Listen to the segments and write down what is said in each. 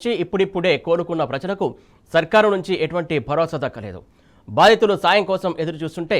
ఇప్పుడిప్పుడే కోలుకున్న ప్రజలకు సర్కారు నుంచి ఎటువంటి భరోసా దక్కలేదు. బాధితులు సాయం కోసం ఎదురు చూస్తుంటే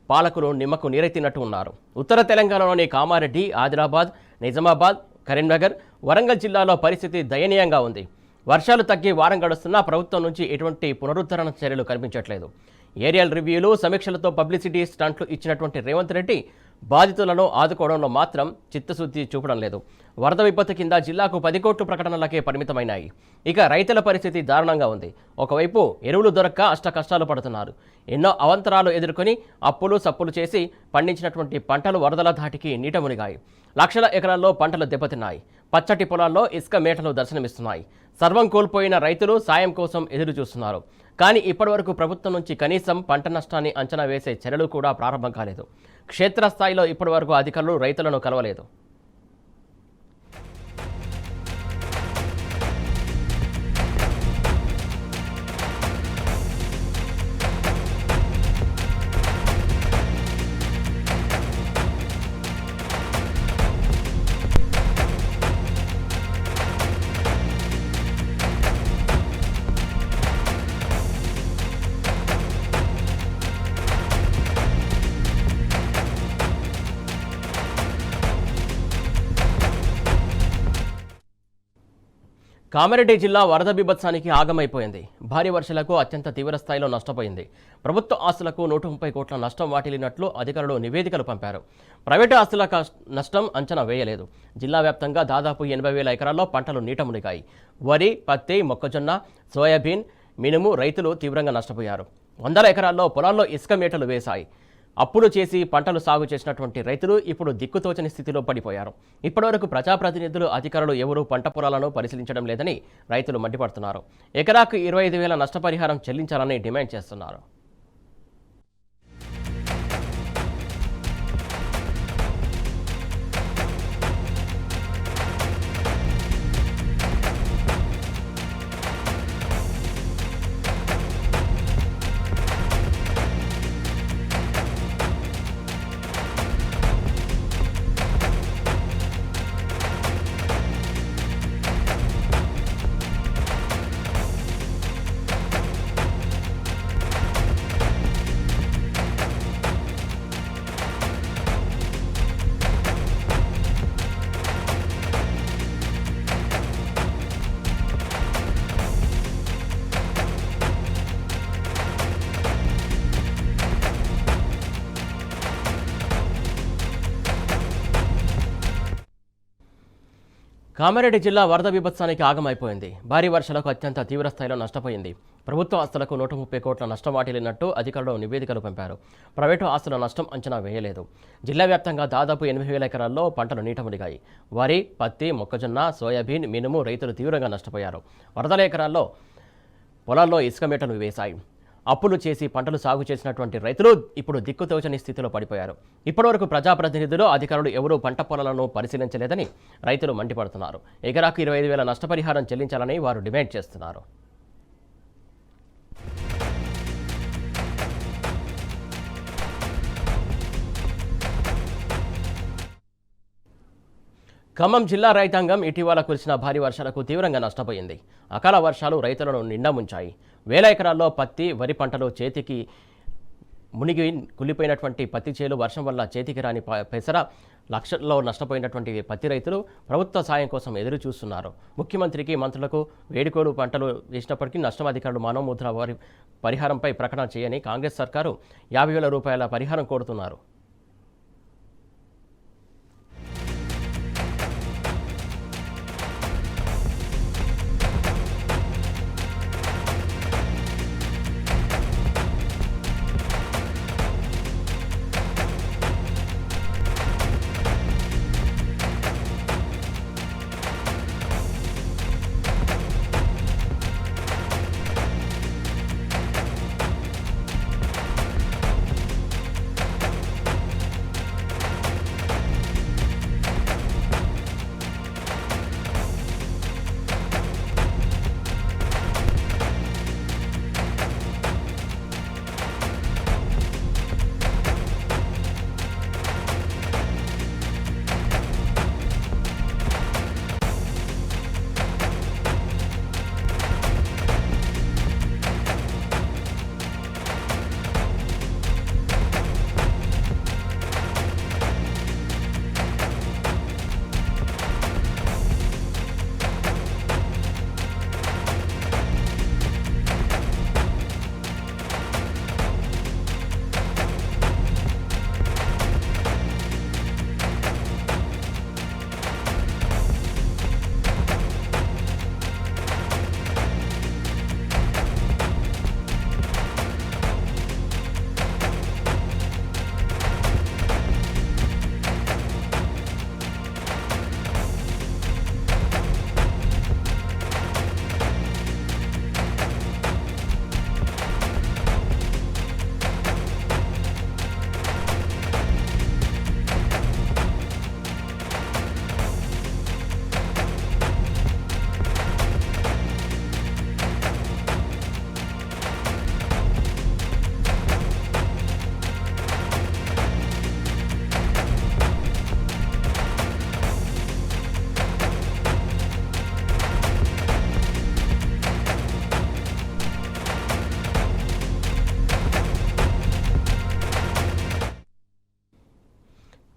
పాలకులు నిమ్మకు నీరెత్తినట్టు ఉన్నారు. ఉత్తర తెలంగాణలోని కామారెడ్డి, ఆదిలాబాద్, నిజామాబాద్, కరీంనగర్, వరంగల్ జిల్లాలో పరిస్థితి దయనీయంగా ఉంది. వర్షాలు తగ్గి వారం గడుస్తున్నా ప్రభుత్వం నుంచి ఎటువంటి పునరుద్ధరణ చర్యలు కనిపించట్లేదు. ఏరియల్ రివ్యూలు, సమీక్షలతో పబ్లిసిటీ స్టంట్లు ఇచ్చినటువంటి రేవంత్ రెడ్డి బాధితులను ఆదుకోవడంలో మాత్రం చిత్తశుద్ధి చూపడం లేదు. వరద విపత్తు కింద జిల్లాకు 10 కోట్ల ప్రకటనలకే పరిమితమైనాయి. ఇక రైతుల పరిస్థితి దారుణంగా ఉంది. ఒకవైపు ఎరువులు దొరక్క అష్ట కష్టాలు పడుతున్నారు. ఎన్నో అవంతరాలు ఎదుర్కొని అప్పులు సప్పులు చేసి పండించినటువంటి పంటలు వరదల ధాటికి నీట మునిగాయి. లక్షల ఎకరాల్లో పంటలు దెబ్బతిన్నాయి. పచ్చటి పొలాల్లో ఇసుక మేటలు దర్శనమిస్తున్నాయి. సర్వం కోల్పోయిన రైతులు సాయం కోసం ఎదురు చూస్తున్నారు. కానీ ఇప్పటివరకు ప్రభుత్వం నుంచి కనీసం పంట నష్టాన్ని అంచనా వేసే చర్యలు కూడా ప్రారంభం కాలేదు. క్షేత్రస్థాయిలో ఇప్పటివరకు అధికారులు రైతులను కలవలేదు. కామారెడ్డి జిల్లా వరద బీభత్సానికి ఆగమైపోయింది. భారీ వర్షాలకు అత్యంత తీవ్ర స్థాయిలో నష్టపోయింది. ప్రభుత్వ ఆస్తులకు 130 కోట్ల నష్టం వాటిల్లినట్లు అధికారులు నివేదికలు పంపారు. ప్రైవేటు ఆస్తుల నష్టం అంచనా వేయలేదు. జిల్లా వ్యాప్తంగా దాదాపు 80,000 ఎకరాల్లో పంటలు నీట మునిగాయి. వరి, పత్తి, మొక్కజొన్న, సోయాబీన్, మినుము రైతులు తీవ్రంగా నష్టపోయారు. వందల ఎకరాల్లో పొలాల్లో ఇసుక మేటలు వేశాయి. అప్పులు చేసి పంటలు సాగు చేసినటువంటి రైతులు ఇప్పుడు దిక్కుతోచని స్థితిలో పడిపోయారు. ఇప్పటివరకు ప్రజాప్రతినిధులు, అధికారులు ఎవరూ పంట పొలాలను పరిశీలించడం లేదని రైతులు మండిపడుతున్నారు. ఎకరాకు 25,000 నష్టపరిహారం చెల్లించాలని డిమాండ్ చేస్తున్నారు. కామారెడ్డి జిల్లా వరద బీభత్సానికి ఆగమైపోయింది. భారీ వర్షాలకు అత్యంత తీవ్ర స్థాయిలో నష్టపోయింది. ప్రభుత్వ ఆస్తులకు 130 కోట్ల నష్టం వాటిల్లినట్టు అధికారులు నివేదికలు పంపారు. ప్రైవేటు ఆస్తుల నష్టం అంచనా వేయలేదు. జిల్లా వ్యాప్తంగా దాదాపు 80,000 ఎకరాల్లో పంటలు నీట మునిగాయి. వరి, పత్తి, మొక్కజొన్న, సోయాబీన్, మినుము రైతులు తీవ్రంగా నష్టపోయారు. వరదల ఎకరాల్లో పొలాల్లో ఇసుక మేటలు వేశాయి. అప్పులు చేసి పంటలు సాగు చేసినటువంటి రైతులు ఇప్పుడు దిక్కుతోచని స్థితిలో పడిపోయారు. ఇప్పటివరకు ప్రజాప్రతినిధులు, అధికారులు ఎవరూ పంట పొలాలను పరిశీలించలేదని రైతులు మండిపడుతున్నారు. ఎకరాకు 25,000 నష్టపరిహారం చెల్లించాలని వారు డిమాండ్ చేస్తున్నారు. ఖమ్మం జిల్లా రైతాంగం ఇటీవల కురిసిన భారీ వర్షాలకు తీవ్రంగా నష్టపోయింది. అకాల వర్షాలు రైతులను నిండా ముంచాయి. వేల ఎకరాల్లో పత్తి, వరి పంటలు చేతికి మునిగి కులిపోయినటువంటి పత్తి చేలు వర్షం వల్ల చేతికి రాని పెసర లక్షల్లో నష్టపోయినటువంటి పత్తి రైతులు ప్రభుత్వ సాయం కోసం ఎదురు చూస్తున్నారు. ముఖ్యమంత్రికి, మంత్రులకు వేడుకోలు పంటలు వేసినప్పటికీ నష్టం అధికారులు మానవముద్ర వారి పరిహారంపై ప్రకటన చేయని కాంగ్రెస్ సర్కారు 50,000 రూపాయల పరిహారం కోరుతున్నారు.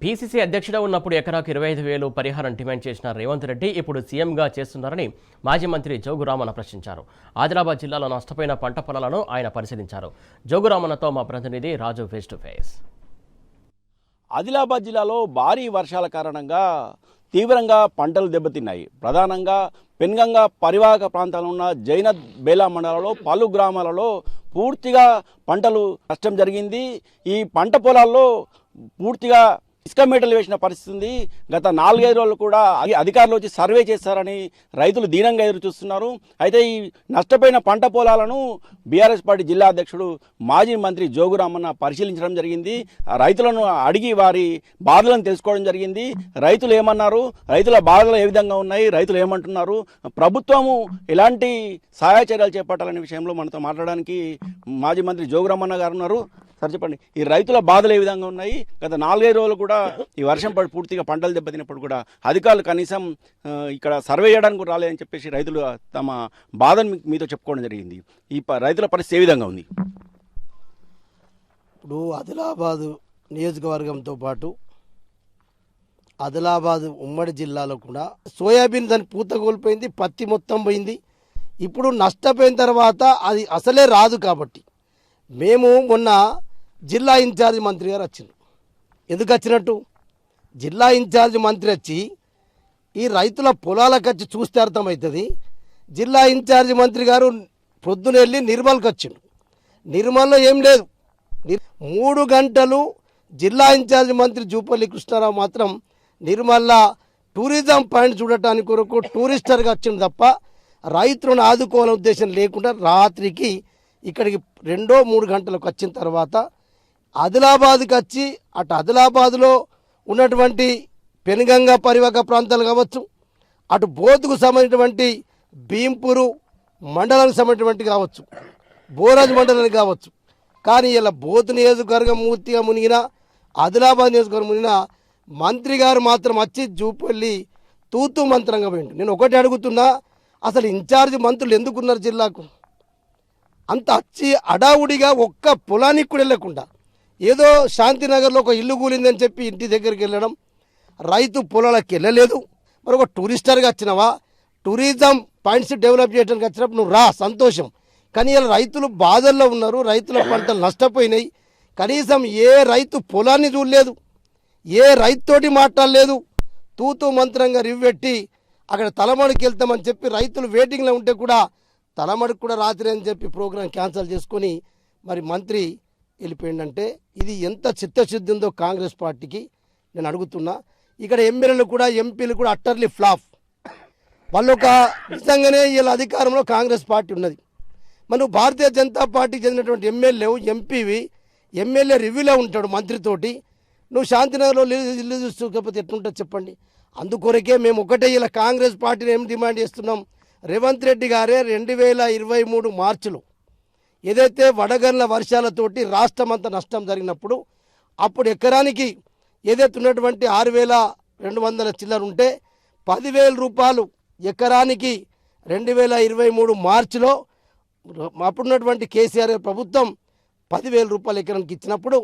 పీసీసీ అధ్యక్షుడు ఉన్నప్పుడు ఎకరాకు 25,000 పరిహారం డిమాండ్ చేసిన రేవంత్ రెడ్డి ఇప్పుడు సీఎంగా చేస్తున్నారని మాజీ మంత్రి జోగురామన్న ప్రశ్నించారు. ఆదిలాబాద్ జిల్లాలో నష్టపోయిన పంట పొలాలను ఆయన పరిశీలించారు. జోగురామన్నతో మా ప్రతినిధి రాజు ఫేస్ టు ఫేస్. ఆదిలాబాద్ జిల్లాలో భారీ వర్షాల కారణంగా తీవ్రంగా పంటలు దెబ్బతిన్నాయి. ప్రధానంగా పెన్గంగా పరివాహక ప్రాంతాల్లో ఉన్న జైనద్ బేలా మండలంలో పలు గ్రామాలలో పూర్తిగా పంటలు నష్టం జరిగింది. ఈ పంట పొలాల్లో పూర్తిగా ఇసుక మేటలు వేసిన పరిస్థితి ఉంది. గత 4-5 రోజులు కూడా అధికారులు వచ్చి సర్వే చేస్తారని రైతులు దీనంగా ఎదురు చూస్తున్నారు. అయితే ఈ నష్టపోయిన పంట పొలాలను బీఆర్ఎస్ పార్టీ జిల్లా అధ్యక్షుడు మాజీ మంత్రి జోగురామన్న పరిశీలించడం జరిగింది. రైతులను అడిగి వారి బాధలను తెలుసుకోవడం జరిగింది. రైతులు ఏమన్నారు, రైతుల బాధలు ఏ విధంగా ఉన్నాయి, రైతులు ఏమంటున్నారు, ప్రభుత్వము ఎలాంటి సహాయ చర్యలు చేపట్టాలనే విషయంలో మనతో మాట్లాడడానికి మాజీ మంత్రి జోగురామన్న గారు ఉన్నారు. సార్ చెప్పండి, ఈ రైతుల బాధలు ఏ విధంగా ఉన్నాయి? గత 4-5 రోజులు కూడా ఈ వర్షం పడి పూర్తిగా పంటలు దెబ్బతినప్పుడు కూడా అధికారులు కనీసం ఇక్కడ సర్వే చేయడానికి కూడా రాలేదని చెప్పేసి రైతులు తమ బాధను మీతో చెప్పుకోవడం జరిగింది. ఈ రైతుల పరిస్థితి ఏ విధంగా ఉంది? ఇప్పుడు ఆదిలాబాదు నియోజకవర్గంతో పాటు ఆదిలాబాదు ఉమ్మడి జిల్లాలో కూడా సోయాబీన్ దాని పూత కోల్పోయింది, పత్తి మొత్తం పోయింది. ఇప్పుడు నష్టపోయిన తర్వాత అది అసలే రాదు. కాబట్టి మేము మొన్న జిల్లా ఇన్ఛార్జ్ మంత్రి గారు వచ్చిండు. ఎందుకు వచ్చినట్టు? జిల్లా ఇన్ఛార్జ్ మంత్రి వచ్చి ఈ రైతుల పొలాలకు వచ్చి చూస్తే అర్థమవుతుంది. జిల్లా ఇన్ఛార్జ్ మంత్రి గారు పొద్దున వెళ్ళి నిర్మల్కి వచ్చిండు. నిర్మల్లో ఏం లేదు. 3 గంటలు జిల్లా ఇన్ఛార్జ్ మంత్రి జూపల్లి కృష్ణారావు మాత్రం నిర్మల్ల టూరిజం పాయింట్ చూడటానికి కొరకు టూరిస్టర్గా వచ్చిండు తప్ప రైతులను ఆదుకోవాలనే ఉద్దేశం లేకుండా రాత్రికి ఇక్కడికి 2-3 గంటలకు వచ్చిన తర్వాత ఆదిలాబాద్కి వచ్చి అటు ఆదిలాబాద్లో ఉన్నటువంటి పెనుగంగా పరివాహక ప్రాంతాలు కావచ్చు, అటు బోతుకు సంబంధించినటువంటి భీంపూరు మండలానికి సంబంధించినటువంటి కావచ్చు, బోరాజ్ మండలానికి కావచ్చు. కానీ ఇలా బోతు నియోజకవర్గం పూర్తిగా మునిగిన, ఆదిలాబాద్ నియోజకవర్గం మునిగిన మంత్రి గారు మాత్రం వచ్చి జూపల్లి తూతూ మంత్రంగా పోయిండు. నేను ఒకటి అడుగుతున్నా, అసలు ఇన్ఛార్జ్ మంత్రులు ఎందుకున్నారు జిల్లాకు? అంత వచ్చి అడావుడిగా ఒక్క పొలానికి కూడా వెళ్ళకుండా ఏదో శాంతినగర్లో ఒక ఇల్లు కూలిందని చెప్పి ఇంటి దగ్గరికి వెళ్ళడం, రైతు పొలాలకు వెళ్ళలేదు. మరి ఒక టూరిస్టర్గా వచ్చినావా, టూరిజం పాయింట్స్ డెవలప్ చేయడానికి వచ్చినప్పుడు నువ్వు రా, సంతోషం. కానీ ఇలా రైతులు బాధల్లో ఉన్నారు, రైతుల పంటలు నష్టపోయినాయి. కనీసం ఏ రైతు పొలాన్ని చూడలేదు, ఏ రైతుతోటి మాట్లాడలేదు. తూతూ మంత్రంగా రివ్వు పెట్టి అక్కడ తలమడికి వెళ్తామని చెప్పి రైతులు వెయిటింగ్లో ఉంటే కూడా తలమడికి కూడా రాత్రి అని చెప్పి ప్రోగ్రాం క్యాన్సిల్ చేసుకొని మరి మంత్రి వెళ్ళిపోయిందంటే ఇది ఎంత చిత్తశుద్ధి ఉందో కాంగ్రెస్ పార్టీకి నేను అడుగుతున్నా. ఇక్కడ ఎమ్మెల్యేలు కూడా ఎంపీలు కూడా అట్టర్లీ ఫ్లాప్. వాళ్ళు ఒక నిజంగానే వీళ్ళ అధికారంలో కాంగ్రెస్ పార్టీ ఉన్నది. మనం భారతీయ జనతా పార్టీకి చెందినటువంటి ఎమ్మెల్యే ఎంపీవి ఎమ్మెల్యే రివ్యూలో ఉంటాడు మంత్రితోటి. నువ్వు శాంతినగర్లో ఇల్లు చూసుకోకపోతే ఎట్లుంటుంది చెప్పండి? అందుకొరకే మేము ఒకటే ఇలా కాంగ్రెస్ పార్టీని ఏం డిమాండ్ చేస్తున్నాం, రేవంత్ రెడ్డి గారే 2023 మార్చిలో ఏదైతే వడగండ్ల వర్షాలతోటి రాష్ట్రం అంతా నష్టం జరిగినప్పుడు అప్పుడు ఎకరానికి ఏదైతే ఉన్నటువంటి 6,200 చిల్లర ఉంటే 10,000 రూపాయలు ఎకరానికి 2023 మార్చిలో అప్పుడున్నటువంటి కేసీఆర్ ప్రభుత్వం 10,000 రూపాయలు ఎకరానికి ఇచ్చినప్పుడు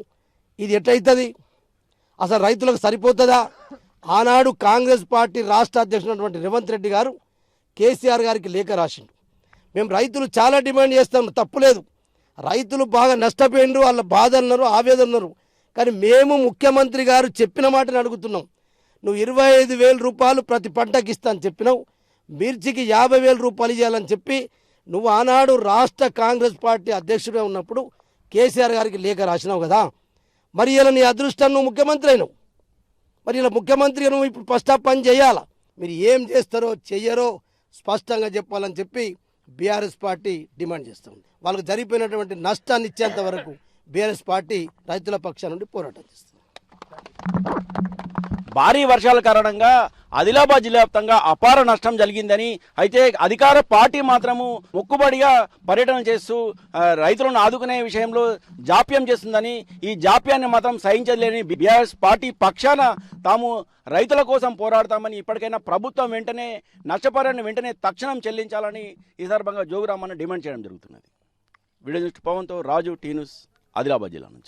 ఇది ఎట్లయితుంది? అసలు రైతులకు సరిపోతుందా? ఆనాడు కాంగ్రెస్ పార్టీ రాష్ట్ర అధ్యక్షుడు రేవంత్ రెడ్డి గారు కేసీఆర్ గారికి లేఖ రాసిండు. మేము రైతులు చాలా డిమాండ్ చేస్తాం, తప్పులేదు. రైతులు బాగా నష్టపోయిండ్రు, వాళ్ళ బాధ అన్నారు, ఆవేదన ఉన్నారు. కానీ మేము ముఖ్యమంత్రి గారు చెప్పిన మాటని అడుగుతున్నాం. నువ్వు 25,000 రూపాయలు ప్రతి పంటకి ఇస్తా అని చెప్పినావు, మిర్చికి 50,000 రూపాయలు ఇవ్వాలని చెప్పి నువ్వు ఆనాడు రాష్ట్ర కాంగ్రెస్ పార్టీ అధ్యక్షుడిగా ఉన్నప్పుడు కేసీఆర్ గారికి లేఖ రాసినావు కదా. మరి ఇలా నీ అదృష్టం నువ్వు ముఖ్యమంత్రి అయినావు. మరి ఇలా ముఖ్యమంత్రిగా నువ్వు ఇప్పుడు ఫస్ట్ ఆ పని చేయాలా? మీరు ఏం చేస్తారో చెయ్యరో స్పష్టంగా చెప్పాలని చెప్పి బీఆర్ఎస్ పార్టీ డిమాండ్ చేస్తుంది. వాళ్ళకు జరిగిపోయినటువంటి నష్టాన్ని ఇచ్చేంత వరకు బీఆర్ఎస్ పార్టీ రైతుల పక్షాన నుండి పోరాటం చేస్తుంది. భారీ వర్షాల కారణంగా ఆదిలాబాద్ జిల్లా వ్యాప్తంగా అపార నష్టం జరిగిందని, అయితే అధికార పార్టీ మాత్రము మొక్కుబడిగా పర్యటన చేస్తూ రైతులను ఆదుకునే విషయంలో జాప్యం చేస్తుందని, ఈ జాప్యాన్ని మాత్రం సహించలేని బీఆర్ఎస్ పార్టీ పక్షాన తాము రైతుల కోసం పోరాడతామని, ఇప్పటికైనా ప్రభుత్వం వెంటనే నష్టపరిహారాన్ని వెంటనే తక్షణం చెల్లించాలని ఈ సందర్భంగా జోగురామన్న డిమాండ్ చేయడం జరుగుతున్నది. వీడియో జర్నలిస్ట్ పవన్తో రాజు, టీ న్యూస్, ఆదిలాబాద్ జిల్లా నుంచి.